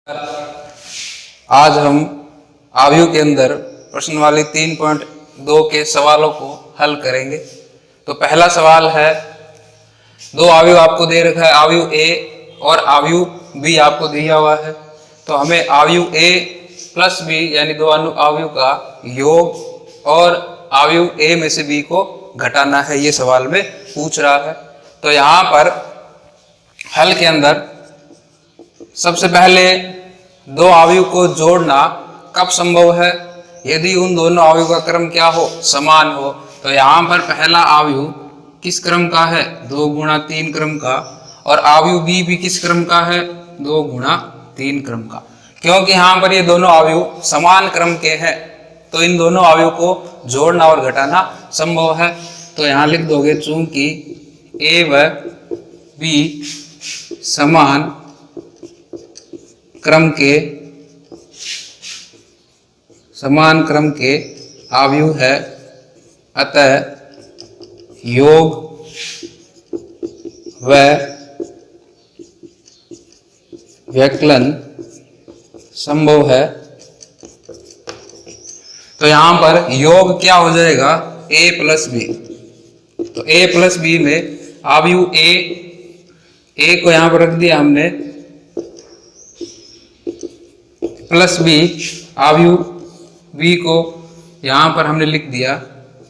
आज हम आव्यूह के अंदर प्रश्नवाली 3.2 के सवालों को हल करेंगे। तो पहला सवाल है, दो आव्यूह आपको दे रखा है, आव्यूह ए और आव्यूह बी आपको दिया हुआ है। तो हमें आव्यूह ए प्लस बी यानी दो आव्यूह का योग और आव्यूह ए में से बी को घटाना है, ये सवाल में पूछ रहा है। तो यहाँ पर हल के अंदर सबसे पहले दो आव्यूह को जोड़ना कब संभव है? यदि उन दोनों आव्यूह का क्रम क्या हो, समान हो। तो यहाँ पर पहला आव्यूह किस क्रम का है? 2 गुणा 3 क्रम का, और आव्यूह बी भी किस क्रम का है? 2 गुणा 3 क्रम का। क्योंकि यहाँ पर ये दोनों आव्यूह समान क्रम के हैं, तो इन दोनों आव्यूह को जोड़ना और घटाना संभव है। तो यहाँ लिख दोगे, चूंकि ए व बी समान क्रम के आव्यूह है, अतः योग व व्यक्लन संभव है। तो यहां पर योग क्या हो जाएगा? a plus B. तो a प्लस बी में आव्यूह a को यहां पर रख दिया हमने, प्लस बी आव्यूह बी को यहां पर हमने लिख दिया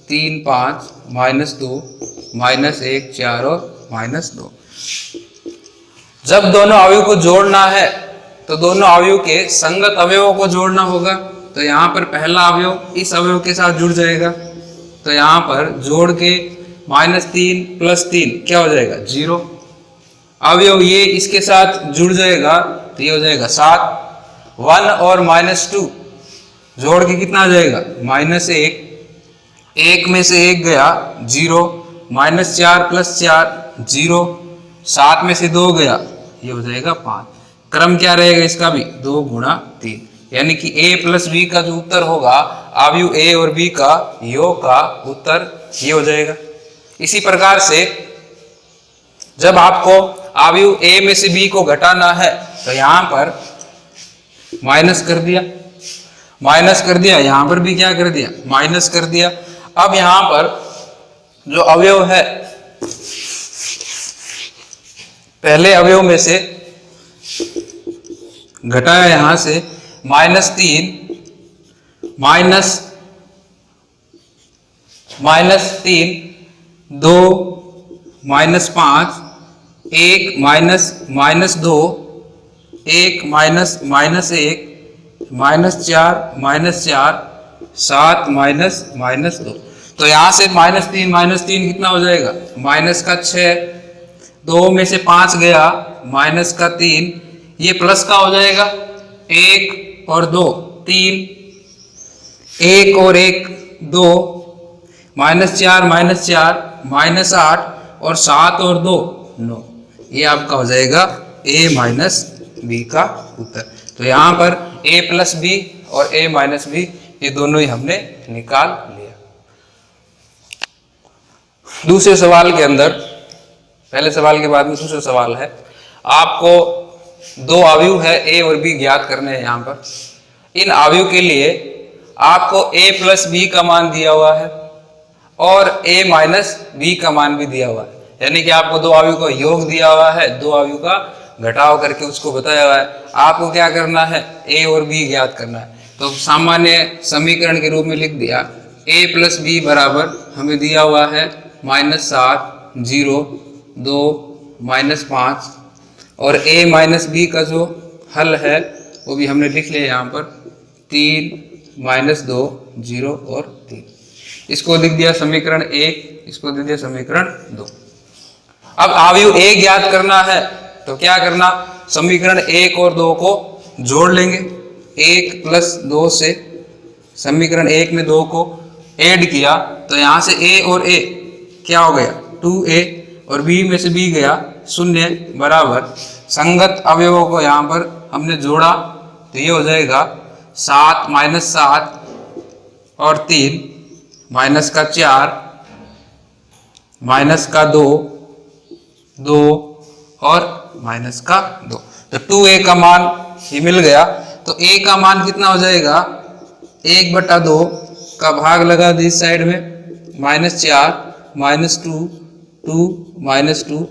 3 5 -2 -1 4 और -2। जब दोनों आव्यूह को जोड़ना है तो दोनों आव्यूह के संगत अवयवों को जोड़ना होगा। तो यहाँ पर पहला अवयव इस अवयव के साथ जुड़ जाएगा। तो यहाँ पर जोड़ के -3 + 3 क्या हो जाएगा? 0। अवयव ये इसके साथ जुड़ जाएगा तो ये हो जाएगा 7। 1 और -2 जोड़ के कितना आ जाएगा? -1। 1 में से 1 गया 0, -4 + 4 0, 7 में से 2 गया, ये हो जाएगा 5। क्रम क्या रहेगा इसका भी? 2 गुणा 3। यानी कि a प्लस बी का जो उत्तर होगा, आव्यूह a और b का योग का उत्तर ये हो जाएगा। इसी प्रकार से जब आपको आव्यूह a में से b को घटाना है तो यहां पर माइनस कर दिया, यहां पर भी क्या कर दिया? माइनस कर दिया। अब यहां पर जो अवयव है, पहले अवयव में से घटाया यहां से -3 2 -5 1 -2 1 -4 7 -2। तो यहां से -3 कितना हो जाएगा? -6। 2 में से 5 गया, -3, ये प्लस का हो जाएगा 1 और 2 3, 1 और 1 2, -4 -8 और 7 और 2 9। ये आपका हो जाएगा a माइनस बी का उत्तर। तो यहाँ पर a प्लस बी और a माइनस बी ये दोनों ही हमने निकाल लिया। दूसरे सवाल के अंदर, पहले सवाल के बाद में दूसरा सवाल है, आपको दो आव्यूह है a और b ज्ञात करने हैं। यहाँ पर इन आव्यूह के लिए आपको a प्लस बी का मान दिया हुआ है और a माइनस बी का मान भी दिया हुआ है। यानी कि आपको दो आव्यूह का योग दिया हुआ है, दो आव्यूह का घटाव करके उसको बताया हुआ है। आपको क्या करना है? a और b ज्ञात करना है। तो सामान्य समीकरण के रूप में लिख दिया, a प्लस बी बराबर हमें दिया हुआ है -7 0 2 -5, और a माइनस बी का जो हल है वो भी हमने लिख लिया यहाँ पर 3 -2 0 और 3। इसको लिख दिया समीकरण 1, इसको लिख दिया समीकरण 2। अब आव्यूह a ज्ञात करना है तो क्या करना? समीकरण 1 और 2 को जोड़ लेंगे। 1 + 2 से समीकरण 1 में 2 को ऐड किया तो यहां से a और a क्या हो गया? 2a, और b में से b गया 0 बराबर संगत अवयवों को यहां पर हमने जोड़ा तो ये हो जाएगा 7 -7 और 3 -4 -2 2 और -2। तो 2a का मान ये मिल गया, तो a का मान कितना हो जाएगा, 1/2 का भाग लगा दी इस साइड में, -4 -2 2 -2।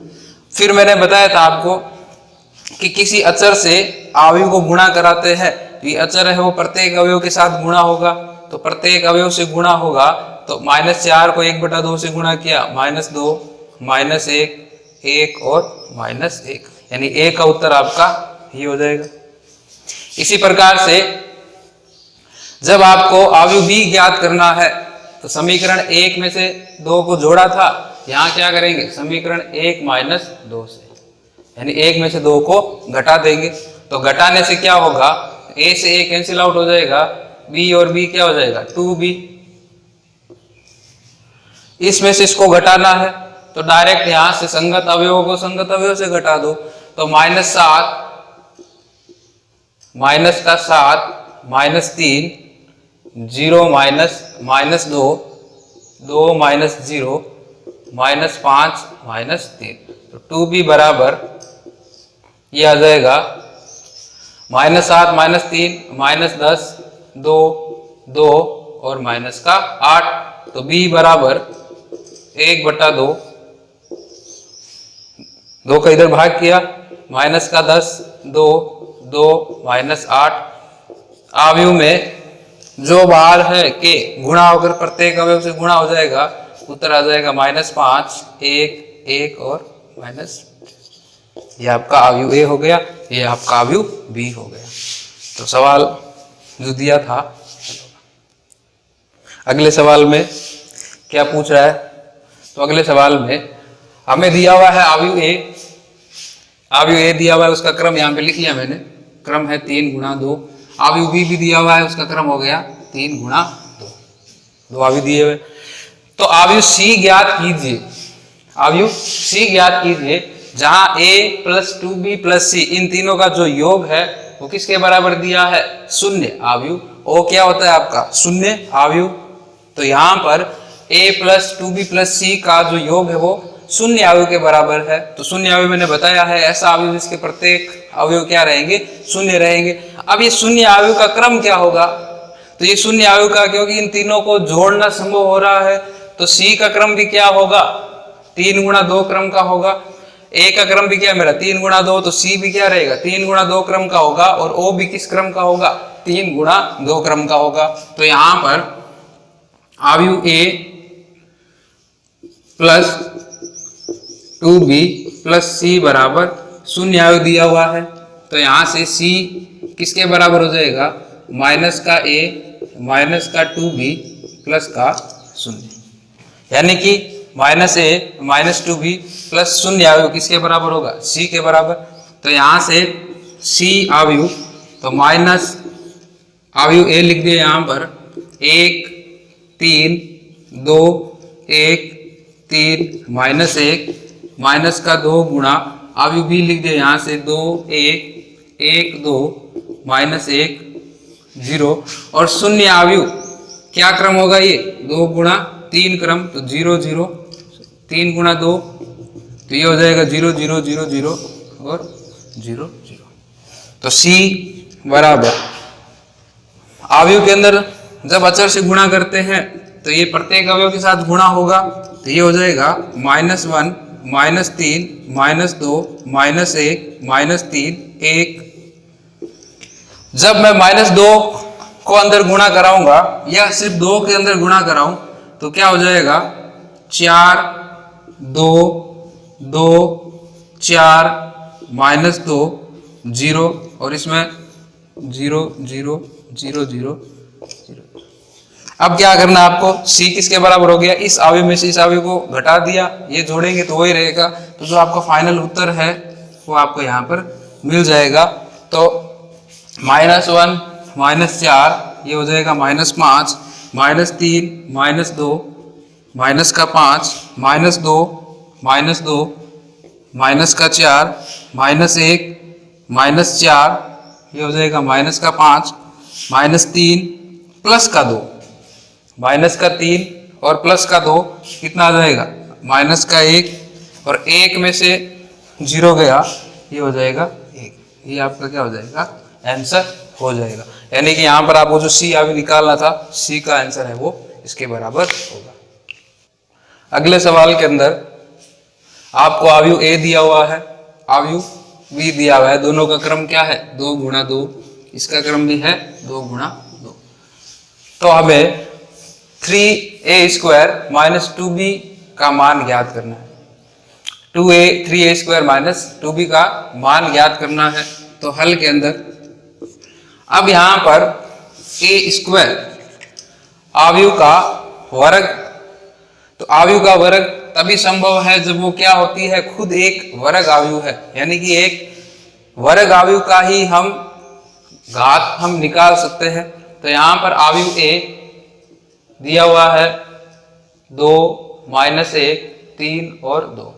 फिर मैंने बताया था आपको कि किसी अचर से अवयव को गुणा कराते हैं, तो ये अचर है वो प्रत्येक अवयव के साथ गुणा होगा, तो प्रत्येक अवयव से गुणा होगा, तो -4 को 1/2 से गुणा किया, -2 -1 1 और -1, यानी a का उत्तर आपका ये हो जाएगा। इसी प्रकार से जब आपको अवयव b ज्ञात करना है, तो समीकरण 1 में से 2 को जोड़ा था, यहाँ क्या करेंगे, समीकरण 1 - 2 से, यानी 1 में से 2 को घटा देंगे, तो घटाने से क्या होगा, a से a कैंसिल आउट हो जाएगा, b और b क्या हो जाएगा, 2b। इसमें से इसको घटाना है, तो डायरेक्ट यहां से संगत अवयवों को संगत अवयव से घटा दो, तो -7 -7 -3 0 -2 2 -0 -5 -3, तो 2b बराबर ये आ जाएगा -7 -3 -10 2 2 और -8, तो b बराबर 1/2, 2 का इधर भाग किया, -10 2 2 -8। अवयव में जो बाहर है के गुणा होकर प्रत्येक अवयव से गुणा हो जाएगा, उत्तर आ जाएगा -5 1 1 और ये आपका अवयव ए हो गया, ये आपका अवयव बी हो गया। तो सवाल जो दिया था, अगले सवाल में क्या पूछ रहा है, तो अगले सवाल में हमें दिया हुआ है अवयव ए दिया हुआ है, उसका क्रम यहाँ पे लिख लिया मैंने, क्रम है 3 × 2। अवयव बी भी दिया हुआ है, उसका क्रम हो गया 3 × 2, 2 अवयव दिए हुए। तो अवयव सी ज्ञात कीजिए, अवयव सी ज्ञात कीजिए जहां a + 2b + c इन तीनों का जो योग है वो किसके बराबर दिया है, 0 अवयव। ओ क्या होता है आपका, 0 अवयव। तो यहाँ पर a + 2b + c का जो योग है वो 0 अवयव के बराबर है। तो 0 अवयव मैंने बताया है ऐसा अवयव जिसके प्रत्येक अवयव क्या रहेंगे, 0 रहेंगे। अब ये 0 अवयव का क्रम क्या होगा, तो ये 0 अवयव का, क्योंकि इन तीनों को जोड़ना संभव हो रहा है, तो c का क्रम भी क्या होगा, 3 × 2 क्रम का होगा। a का क्रम भी क्या है मेरा, 3 × 2, तो c भी क्या रहेगा, 3 × 2 क्रम का होगा, और o भी किस क्रम का होगा, 3 × 2 क्रम का होगा। तो यहां पर अवयव a + 2b + c बराबर 0 अवयव दिया हुआ है, तो यहां से c किसके बराबर हो जाएगा, -a - 2b + का 0, यानी कि -a - 2b + 0 अवयव किसके बराबर होगा, c के बराबर। तो यहां से c अवयव, तो माइनस अवयव a लिख दिया यहाँ पर, 1 3 2 1 3 -1 माइनस का 2 गुणा अवयव b लिख दिया यहाँ से 2 1 1 2 -1 0, और 0 अवयव क्या क्रम होगा, ये 2 × 3 क्रम, तो 0 0 3 × 2, तो ये हो जाएगा 0 0 0 0 और 0 0। तो C बराबर अवयव के अंदर जब अचर से गुणा करते हैं तो ये प्रत्येक अवयव के साथ गुणा होगा, तो ये हो जाएगा -1 -3 -2 -1 -3 1। जब मैं -2 को अंदर गुणा कराऊंगा या सिर्फ 2 के अंदर गुणा कराऊं तो क्या हो जाएगा, 4 2 2 4 -2 0, और इसमें 0 0 0 0 0। अब क्या करना आपको, c किसके बराबर हो गया, इस अवयव में से इस अवयव को घटा दिया, ये जोड़ेंगे तो वही रहेगा। तो जो आपका फाइनल उत्तर है वो आपको यहाँ पर मिल जाएगा। तो -1 -4 ये हो जाएगा -5 -3 -2 -5 -2 -2 -4 -1 -4 ये हो जाएगा -5 -3 +2 -3 और +2 कितना आ जाएगा, -1, और 1 में से 0 गया, ये हो जाएगा 1। ये आपका क्या हो जाएगा, आंसर हो जाएगा। यानी कि यहाँ पर आपको जो सी अभी निकालना था, सी का आंसर है वो इसके बराबर होगा। अगले सवाल के अंदर आपको अवयव ए दिया हुआ है, अवयव बी दिया हुआ है, दोनों का क्रम क्या है 2 गुणा 2, इसका क्रम भी है 2 गुणा 2। तो हमें 3a² माइनस 2b का मान ज्ञात करना है। 3a² माइनस 2b का मान ज्ञात करना है। तो हल के अंदर अब यहां पर a² अवयव का वर्ग, तो अवयव का वर्ग तभी संभव है जब वो क्या होती है, खुद एक वर्ग अवयव है। यानी कि एक वर्ग अवयव का ही हम घात हम निकाल सकते हैं। तो यहां पर अवयव a दिया हुआ है 2 माइनस 1 3 और 2,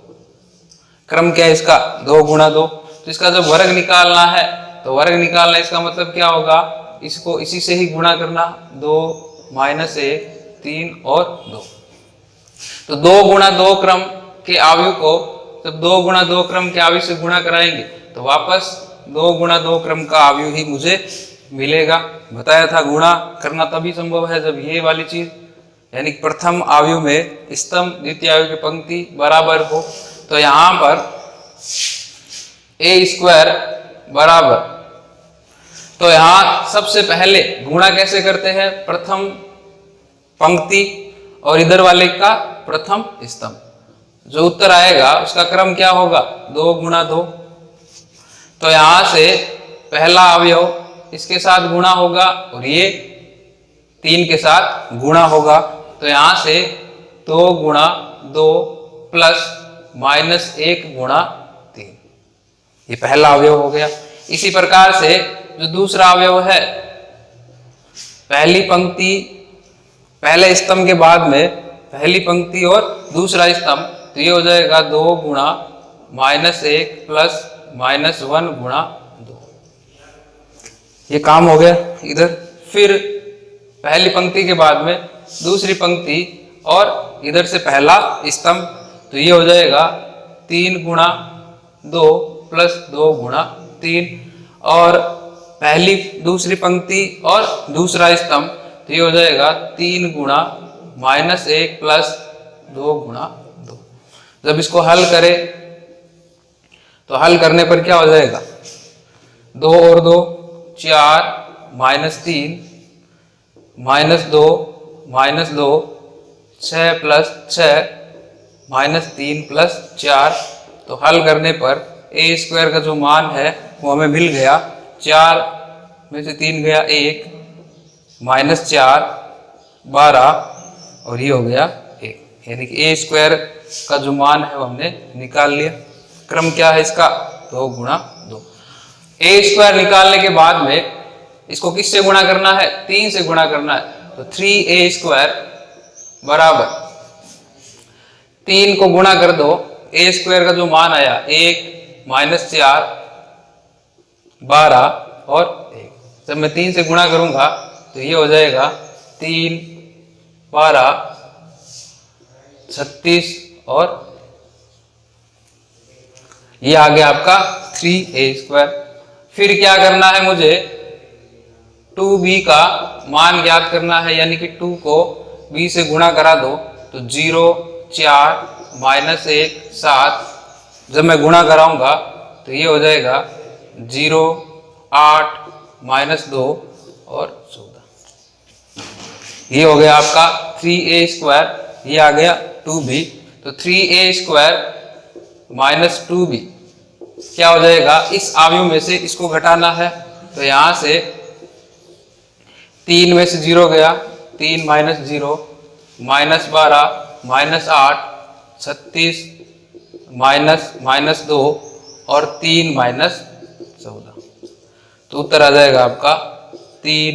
क्रम क्या है इसका 2 गुणा 2। तो इसका जब वर्ग निकालना है, तो वर्ग निकालना इसका मतलब क्या होगा, इसको इसी से ही गुणा करना, 2 माइनस 1 3 और 2। तो 2 गुणा 2 क्रम के अवयव को जब 2 गुणा 2 क्रम के अवयव से गुणा कराएंगे तो वापस 2 गुणा 2 क्रम का अवयव ही मुझे मिलेगा। बताया था गुणा करना तभी संभव है जब ये वाली चीज, यानी प्रथम अवयव में स्तंभ द्वितीय अवयव की पंक्ति बराबर हो। तो यहां पर a² बराबर, तो यहां सबसे पहले गुणा कैसे करते हैं, प्रथम पंक्ति और इधर वाले का प्रथम स्तंभ, जो उत्तर आएगा उसका क्रम क्या होगा 2 गुणा 2। तो यहां से पहला अवयव इसके साथ गुणा होगा और ये 3 के साथ गुणा होगा। तो यहां से 2 गुणा 2 प्लस माइनस 1 गुणा 3, ये पहला अवयव हो गया। इसी प्रकार से जो दूसरा अवयव है, पहली पंक्ति पहले स्तंभ के बाद में पहली पंक्ति और दूसरा स्तंभ, तो ये हो जाएगा 2 गुणा माइनस 1 प्लस माइनस 1 गुणा 2, ये काम हो गया इधर। फिर पहली पंक्ति के बाद में दूसरी पंक्ति और इधर से पहला स्तंभ, तो ये हो जाएगा 3 गुणा 2 प्लस 2 गुणा 3, और पहली दूसरी पंक्ति और दूसरा स्तंभ, तो ये हो जाएगा 3 गुणा माइनस 1 प्लस 2 गुणा 2। जब इसको हल करें तो हल करने पर क्या हो जाएगा, 2 और 2 4 minus 3 minus 2 minus 2 6 plus 6 minus 3 plus 4। तो हल करने पर a² का जो मान है वो हमें मिल गया, 4 में से 3 गया 1, माइनस 4 12 और ये हो गया 1, यानी कि a² का जो मान है वो हमने निकाल लिया। क्रम क्या है इसका 2 गुणा 2। a² निकालने के बाद में इसको किससे गुणा करना है, 3 से गुणा करना है। तो 3a² बराबर 3 को गुणा कर दो, a² का जो मान आया 1 माइनस 4 12 और 1। जब मैं 3 से गुणा करूंगा तो ये हो जाएगा 3 12 36 और ये आ गया आपका 3a²। फिर क्या करना है मुझे, 2b का मान ज्ञात करना है, यानी कि 2 को b से गुणा करा दो तो 0 4 माइनस 1 7। जब मैं गुणा कराऊंगा तो ये हो जाएगा 0 8 माइनस 2 और 14। ये हो गया आपका 3a², ये आ गया 2b। तो 3a² माइनस 2b क्या हो जाएगा, इस अवयव में से इसको घटाना है। तो यहां से 3 में से 0 गया, 3 minus 0 minus 12 minus 8 36 minus minus 2 और 3 माइनस 14। तो उत्तर आ जाएगा आपका 3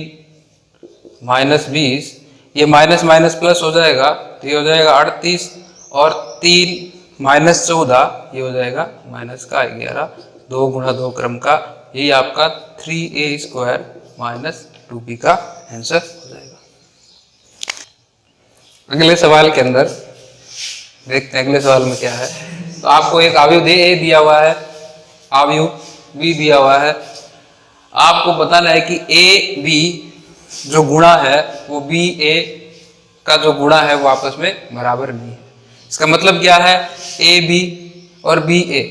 माइनस 20, ये माइनस माइनस प्लस हो जाएगा तो ये हो जाएगा 38 और 3 माइनस 14 ये हो जाएगा माइनस का 11। 2 गुणा 2 क्रम का यही आपका 3a² माइनस 2b का आंसर हो जाएगा। अगले सवाल के अंदर देखते हैं अगले सवाल में क्या है। तो आपको एक अवयव a दिया हुआ है, अवयव b दिया हुआ है। आपको बताना है कि ए बी जो गुणा है वो बी ए का जो गुणा है वो आपस में बराबर नहीं है। इसका मतलब क्या है, ए बी और बी ए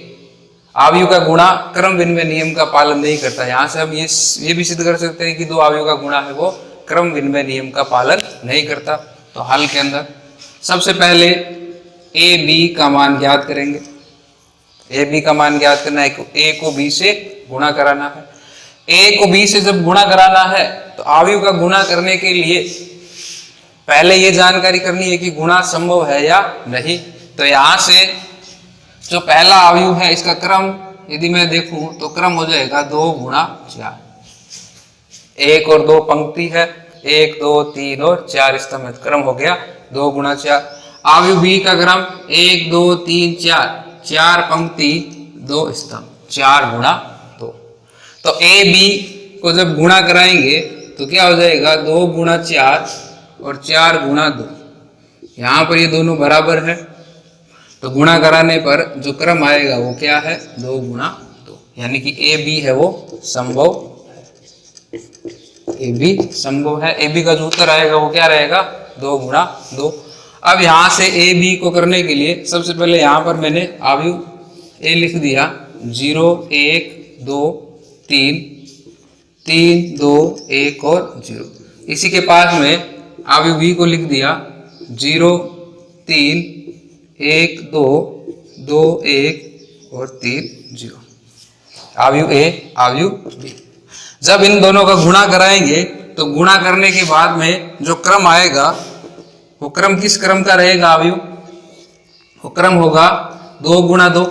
अवयव का गुणा क्रम विनिमय नियम का पालन नहीं करता। यहाँ से हम ये भी सिद्ध कर सकते हैं कि दो अवयव का गुणा है वो क्रम विनिमय नियम का पालन नहीं करता। तो हल के अंदर सबसे पहले ए बी का मान ज्ञात करेंगे। ए बी का मान ज्ञात करना है, ए को बी से गुणा कराना है। ए को बी से जब गुणा कराना है तो अवयव का गुणा करने के लिए पहले ये जानकारी करनी है कि गुणा संभव है या नहीं। तो यहां से जो पहला अवयव है इसका क्रम यदि मैं देखूं तो क्रम हो जाएगा 2 गुणा 4। 1 और 2 पंक्ति है, 1 2 3 और 4 स्तंभ है, क्रम हो गया 2 गुणा 4। अवयव बी का क्रम 1 2 3 4, 4 पंक्ति 2 स्तंभ, 4 गुणा 2। तो ए बी को जब गुणा कराएंगे तो क्या हो जाएगा, 2 गुणा 4 और 4 गुणा 2। यहाँ पर ये दोनों बराबर है तो गुणा कराने पर जो क्रम आएगा वो क्या है, 2 गुणा 2, यानी कि ए बी है वो संभव है। ए बी संभव है। ए बी का जो उत्तर आएगा वो क्या रहेगा, 2 गुणा 2। अब यहाँ से ए बी को करने के लिए सबसे पहले यहाँ पर मैंने अवयव ए लिख दिया, 0 1 2 3, 3 2 1 और 0। इसी के पास में अवयव बी को लिख दिया, 0 3 1 2 2 1 और 3 0। अवयव ए अवयव बी। जब इन दोनों का गुणा कराएंगे तो गुणा करने के बाद में जो क्रम आएगा वो क्रम किस क्रम का रहेगा अवयव, वो क्रम होगा 2 गुणा 2।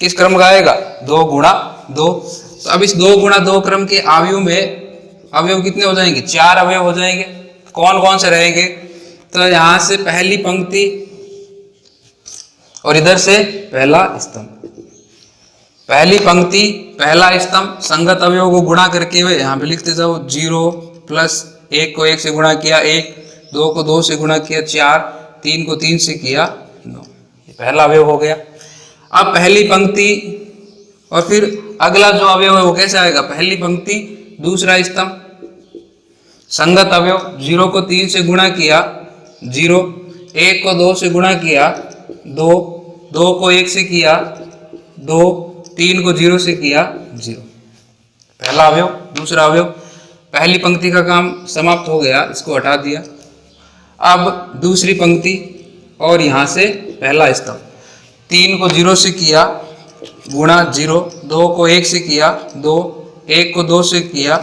किस क्रम का आएगा, 2 गुणा 2। तो अब इस 2 गुणा 2 क्रम के अवयव में अवयव कितने हो जाएंगे, 4 अवयव हो जाएंगे। कौन कौन से रहेंगे, तो यहां से पहली पंक्ति और इधर से पहला स्तंभ। पहली पंक्ति पहला स्तंभ संगत अवयव को गुणा करके हुए यहाँ पे लिखते जाओ, 0 प्लस 1 को 1 से गुणा किया 1, 2 को 2 से गुणा किया 4, 3 को 3 से किया 9, ये पहला अवयव हो गया। अब पहली पंक्ति और फिर अगला जो अवयव है वो कैसे आएगा, पहली पंक्ति दूसरा स्तंभ संगत अवयव, 0 को 3 से गुणा किया 0, 1 को 2 से गुणा किया 2, 2 को 1 से किया 2, 3 को 0 से किया 0। पहला अवयव दूसरा अवयव, पहली पंक्ति का काम समाप्त हो गया, इसको हटा दिया। अब दूसरी पंक्ति और यहाँ से पहला स्तंभ, 3 को 0 से किया गुणा 0, 2 को 1 से किया 2, 1 को 2 से किया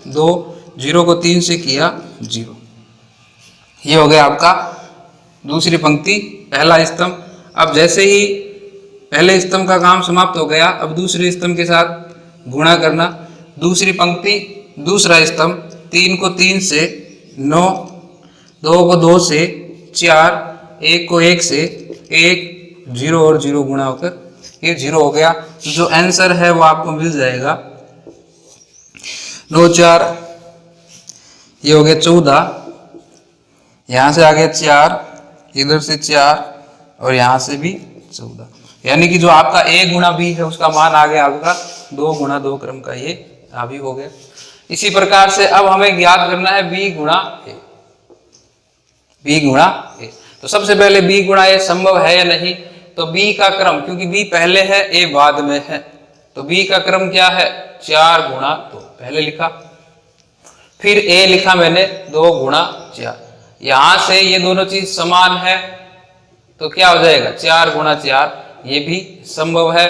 2, 0 को 3 से किया 0। ये हो गया आपका दूसरी पंक्ति पहला स्तंभ। अब जैसे ही पहले स्तंभ का काम समाप्त हो गया, अब दूसरे स्तंभ के साथ गुणा करना। दूसरी पंक्ति दूसरा स्तंभ, 3 को 3 से 9, 2 को 2 से 4, 1 को 1 से 1, 0 और 0 गुणा होकर ये 0 हो गया। तो जो आंसर है वो आपको मिल जाएगा 9 4, ये हो गया 14, यहाँ से आ गया 4, इधर से 4 और यहाँ से भी 14, यानी कि जो आपका a गुणा b है उसका मान आ गया आपका 2 गुणा 2 क्रम का ये भी हो गया। इसी प्रकार से अब हमें ज्ञात करना है b गुणा a। b गुणा a, तो सबसे पहले b गुणा a संभव है या नहीं, तो b का क्रम, क्योंकि b पहले है a बाद में है, तो b का क्रम क्या है, 4 गुणा 2 पहले लिखा, फिर a लिखा मैंने 2 गुणा 4। यहां से ये दोनों चीज समान है तो क्या हो जाएगा, 4 गुणा 4, ये भी संभव है।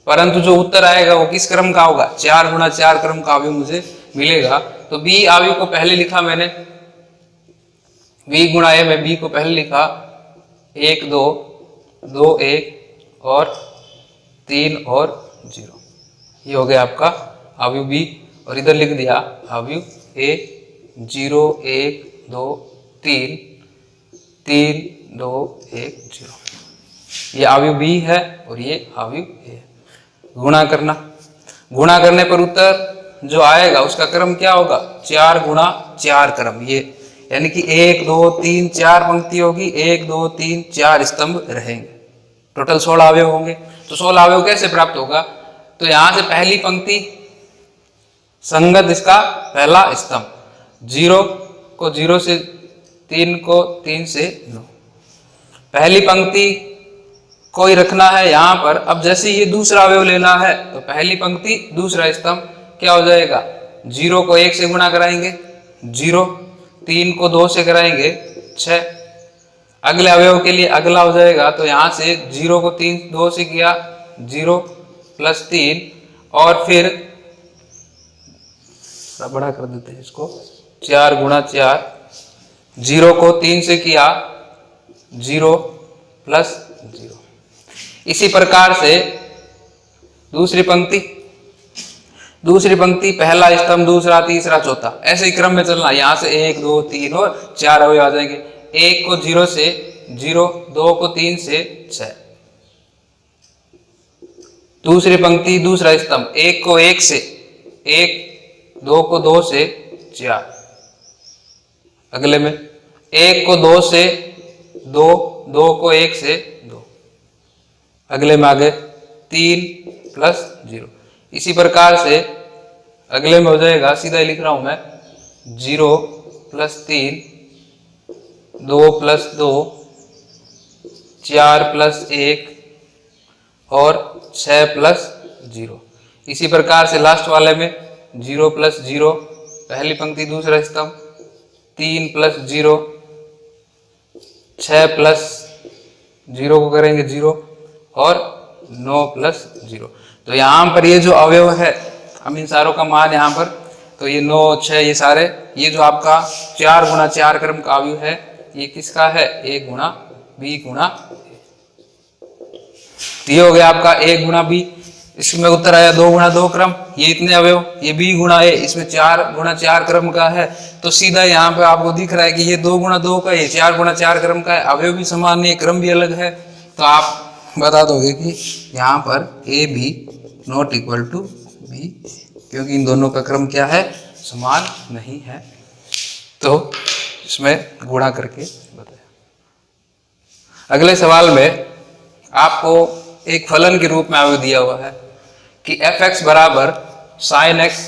परंतु जो उत्तर आएगा वो किस क्रम का होगा, 4 गुणा 4 क्रम का अवयव मुझे मिलेगा। तो b अवयव को पहले लिखा मैंने, b गुणा a में b को पहले लिखा, 1 2 2 1 और 3 और 0, ये हो गया आपका अवयव b। और इधर लिख दिया अवयव a, 0 1 2 3 3 2 1 0, ये अवयव b है और ये अवयव a है। गुणा करना, गुणा करने पर उत्तर जो आएगा उसका क्रम क्या होगा, 4 गुणा 4 क्रम, ये यानी कि 1 2 3 4 पंक्ति होगी, 1 2 3 4 स्तंभ रहेंगे, टोटल 16 अवयव होंगे। तो 16 अवयव कैसे प्राप्त होगा, तो यहां से पहली पंक्ति संगत इसका पहला स्तंभ, 0 को 0 से 3 को 3 से 9, पहली पंक्ति कोई रखना है यहां पर। अब जैसे ये दूसरा अवयव लेना है तो पहली पंक्ति दूसरा स्तंभ क्या हो जाएगा, 0 को 1 से गुणा कराएंगे 0, 3 को 2 से कराएंगे 6, अगले अवयव के लिए अगला हो जाएगा। तो यहां से 0 को 2 से किया 0 प्लस 3, और फिर बड़ा कर देते हैं इसको, 4 गुणा 4, 0 को 3 से किया 0 प्लस 0। इसी प्रकार से दूसरी पंक्ति पहला स्तंभ दूसरा तीसरा चौथा, ऐसे ही क्रम में चलना। यहां से 1 2 3 और 4 अवयव आ जाएंगे। 1 को 0 से 0, 2 को 3 से 6, दूसरी पंक्ति दूसरा स्तंभ 1 को 1 से 1, 2 को 2 से 4, अगले में 1 को 2 से 2, 2 को 1 से 2, अगले में आगे 3 प्लस 0। इसी प्रकार से अगले में हो जाएगा, सीधा ही लिख रहा हूं मैं, 0 प्लस 3, 2 प्लस 2, 4 प्लस 1 और 6 प्लस 0। इसी प्रकार से लास्ट वाले में 0 प्लस 0, पहली पंक्ति दूसरा स्तंभ, 3 प्लस 0, 6 प्लस 0 को करेंगे 0 और 9 प्लस 0। तो यहां पर ये जो अवयव है, हम इन सारों का मान यहां पर, तो ये 9 6 ये सारे, ये जो आपका 4 गुणा 4 क्रम का अवयव है, ये किसका है, A गुणा B गुणा A। ये हो गया आपका A गुणा B, इसमें उत्तर आया 2 गुणा 2 क्रम, ये इतने अवयव, ये B गुणा A, इसमें 4 गुणा 4 क्रम का है। तो सीधा यहाँ पे आपको दिख रहा है कि ये 2 गुणा 2 का, ये 4 गुणा 4 क्रम का है, अवयव भी समान है, क्रम भी अलग है। तो आप बता दोगे कि यहाँ पर A B not equal to B, क्योंकि इन दोनों का क्रम क्या है, समान नहीं है। तो इसमें गुणा करके बताया। अगले सवाल में आपको एक फलन के रूप में अवयव दिया हुआ है कि एफ एक्स बराबर sine x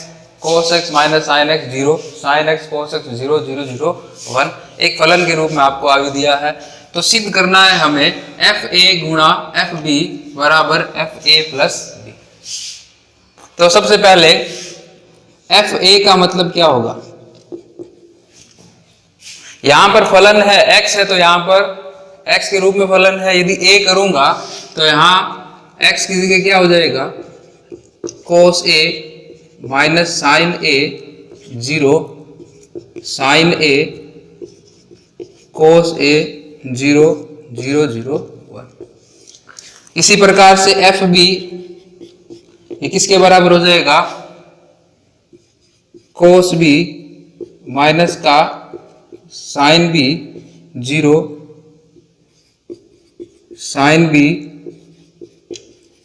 cos x minus sine x 0, sine x cos x 0 0 0 1, एक फलन के रूप में आपको अवयव दिया है। तो सिद्ध करना है हमें एफ ए गुणा एफ बी बराबर एफ ए प्लस बी। तो सबसे पहले एफ ए का मतलब क्या होगा, यहां पर फलन है x है, तो यहां पर x के रूप में फलन है। यदि a करूंगा तो यहां x की जगह क्या हो जाएगा, cos a minus sine a 0, sine a cos a 0 0 0 1। इसी प्रकार से एफ बी ये किसके बराबर हो जाएगा, cos b माइनस का sine B 0, sine B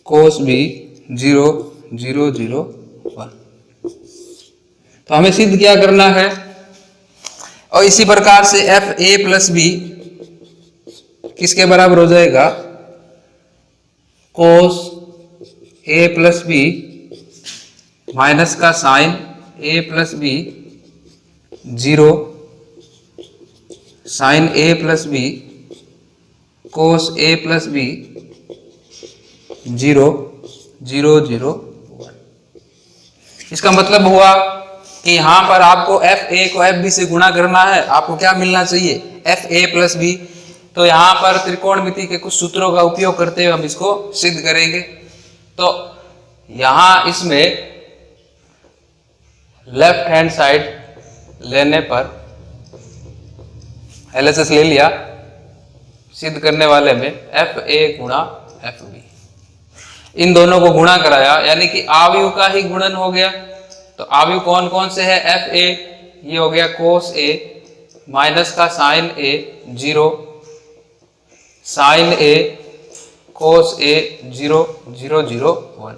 cos B 0 0 0 1। तो हमें सिद्ध क्या करना है, और इसी प्रकार से एफ ए प्लस बी किसके बराबर हो जाएगा, कोस ए प्लस बी माइनस का साइन ए प्लस बी 0, साइन ए प्लस बी कोस ए प्लस बी 0 0 0 1। इसका मतलब हुआ कि यहां पर आपको एफ ए को एफ बी से गुणा करना है, आपको क्या मिलना चाहिए, एफ ए प्लस बी। तो यहां पर त्रिकोणमिति के कुछ सूत्रों का उपयोग करते हुए हम इसको सिद्ध करेंगे। तो यहां इसमें लेफ्ट हैंड साइड लेने पर LHS ले लिया, सिद्ध करने वाले में एफ ए गुणा एफ बी, इन दोनों को गुणा कराया, यानी कि आव्यूह का ही गुणन हो गया। तो आव्यूह कौन कौन से है, एफ ए ये हो गया कोस ए माइनस का साइन ए 0, साइन ए कोस ए 0 0 0 1।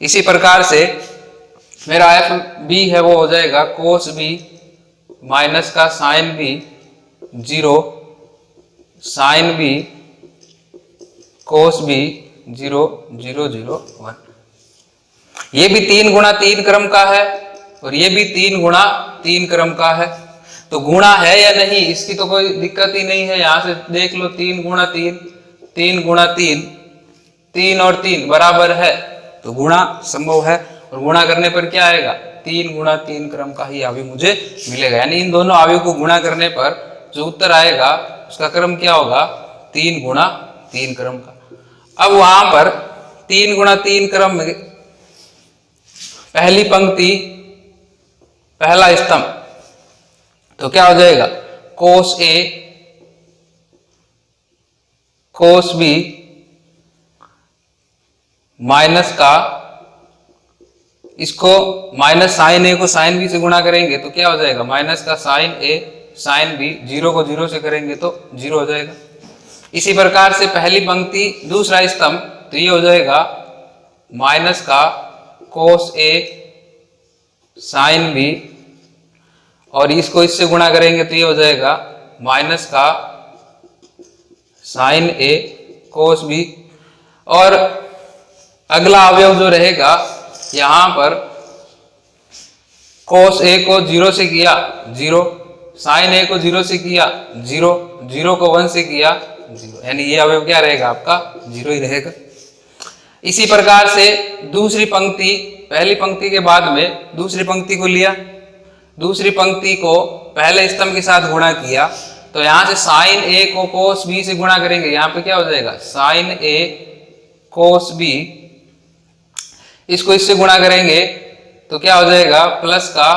इसी प्रकार से मेरा एफ बी है वो हो जाएगा कोस बी माइनस का sine B 0, sine B cos B 0 0 0 1। ये भी 3 गुणा 3 क्रम का है और ये भी 3 गुणा 3 क्रम का है। तो गुणा है या नहीं इसकी तो कोई दिक्कत ही नहीं है। यहां से देख लो 3 गुणा 3, 3 गुणा 3, 3 और 3 बराबर है, तो गुणा संभव है। और गुणा करने पर क्या आएगा, 3 गुणा 3 क्रम का ही अवयव मुझे मिलेगा। यानी इन दोनों अवयव को गुणा करने पर जो उत्तर आएगा उसका क्रम क्या होगा, 3 गुणा 3 क्रम का। अब वहां पर 3 गुणा 3 क्रम में पहली पंक्ति पहला स्तंभ, तो क्या हो जाएगा, कोस ए कोस बी माइनस का, इसको माइनस साइन ए को साइन बी से गुणा करेंगे तो क्या हो जाएगा, माइनस का साइन ए साइन बी, 0 को 0 से करेंगे तो 0 हो जाएगा। इसी प्रकार से पहली पंक्ति दूसरा स्तंभ, तो ये हो जाएगा माइनस का कोस ए साइन बी, और इसको इससे गुणा करेंगे तो ये हो जाएगा माइनस का साइन ए कोस बी। और अगला अवयव जो रहेगा यहां पर कोस ए को 0 से किया 0, साइन ए को 0 से किया 0, 0 को 1 से किया 0, यानी ये अवयव क्या रहेगा आपका 0 ही रहेगा। इसी प्रकार से दूसरी पंक्ति पहली पंक्ति के बाद में दूसरी पंक्ति को लिया, दूसरी पंक्ति को पहले स्तंभ के साथ गुणा किया, तो यहां से साइन ए को कोस बी से गुणा करेंगे, यहां पे क्या हो जाएगा साइन ए कोस बी, इसको इससे गुणा करेंगे तो क्या हो जाएगा प्लस का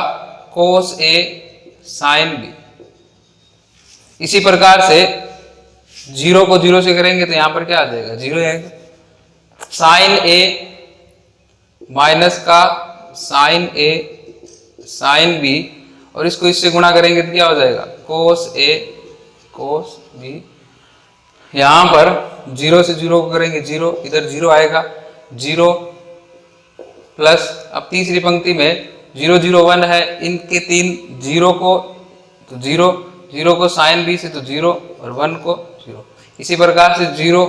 कोस ए साइन बी। इसी प्रकार से 0 को 0 से करेंगे तो यहां पर क्या आ जाएगा 0 आएगा। साइन ए माइनस का साइन ए साइन बी, और इसको इससे गुणा करेंगे तो क्या हो जाएगा कोस ए कोस बी। यहां पर 0 से 0 को करेंगे 0, इधर 0 आएगा 0 प्लस, अब तीसरी पंक्ति में 0 0 1 है, इनके 3 0 को तो 0, 0 को साइन बी से तो 0 और 1 को 0। इसी प्रकार से 0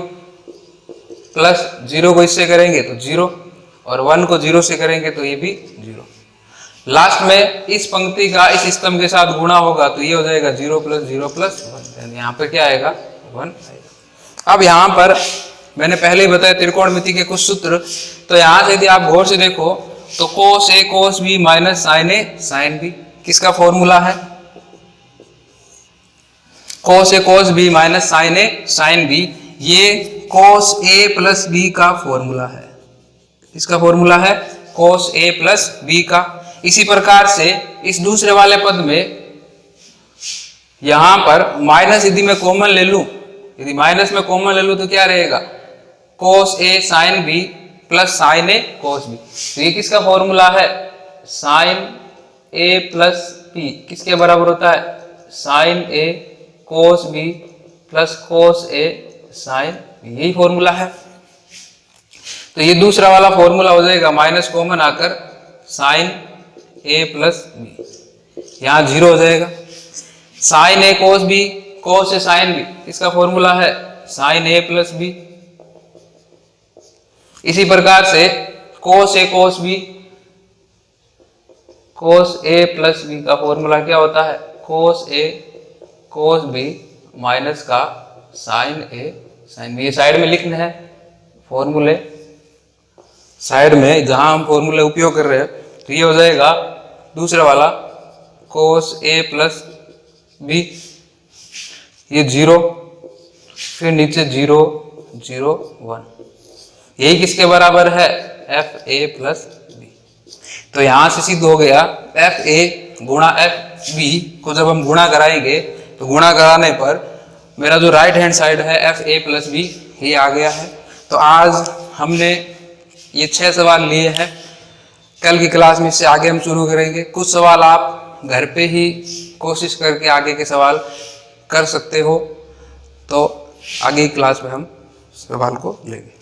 प्लस 0 को इससे करेंगे तो 0 और 1 को 0 से करेंगे तो ये भी 0। लास्ट में इस पंक्ति का इस स्तंभ के साथ गुणा होगा तो ये हो जाएगा 0 प्लस 0 प्लस 1, यहाँ पे क्या आएगा 1 आएगा। अब यहाँ पर मैंने पहले ही बताया त्रिकोणमिति के कुछ सूत्र, तो यहाँ से यदि आप गौर से देखो तो कोस ए कोस बी माइनस साइन ए साइन बी किसका फॉर्मूला है, कोस ए कोस बी माइनस साइन ए साइन बी, ये कोस ए प्लस बी का फॉर्मूला है। इसका फॉर्मूला है कोस ए प्लस बी का। इसी प्रकार से इस दूसरे वाले पद में यहां पर माइनस यदि मैं कॉमन ले लूं, यदि माइनस में कॉमन ले लूं तो क्या रहेगा कोस ए साइन बी प्लस साइन ए कोस बी। तो ये किसका फॉर्मूला है, साइन ए प्लस बी किसके बराबर होता है, साइन ए कोस बी प्लस कोस ए साइन बी, यही फॉर्मूला है। तो ये दूसरा वाला फॉर्मूला हो जाएगा माइनस कॉमन आकर साइन ए प्लस बी, यहां 0 हो जाएगा। साइन ए कोस बी कोस ए साइन बी, इसका फॉर्मूला है साइन ए प्लस बी। इसी प्रकार से कोस ए कोस बी कोस ए प्लस बी का फॉर्मूला क्या होता है, कोस ए कोस बी माइनस का साइन ए साइन बी। ये साइड में लिखना है फॉर्मूले, साइड में जहां हम फॉर्मूले उपयोग कर रहे हैं, तो ये हो जाएगा दूसरा वाला कोस ए प्लस बी, ये 0, फिर नीचे 0 0 1, यही किसके बराबर है, एफ ए प्लस बी। तो यहां से सिद्ध हो गया एफ ए गुणा एफ बी को जब हम गुणा कराएंगे तो गुणा कराने पर मेरा जो राइट हैंड साइड है एफ ए प्लस बी ये आ गया है। तो आज हमने ये 6 सवाल लिए हैं, कल की क्लास में इससे आगे हम शुरू करेंगे। कुछ सवाल आप घर पे ही कोशिश करके आगे के सवाल कर सकते हो, तो आगे की क्लास में हम सवाल को लेंगे।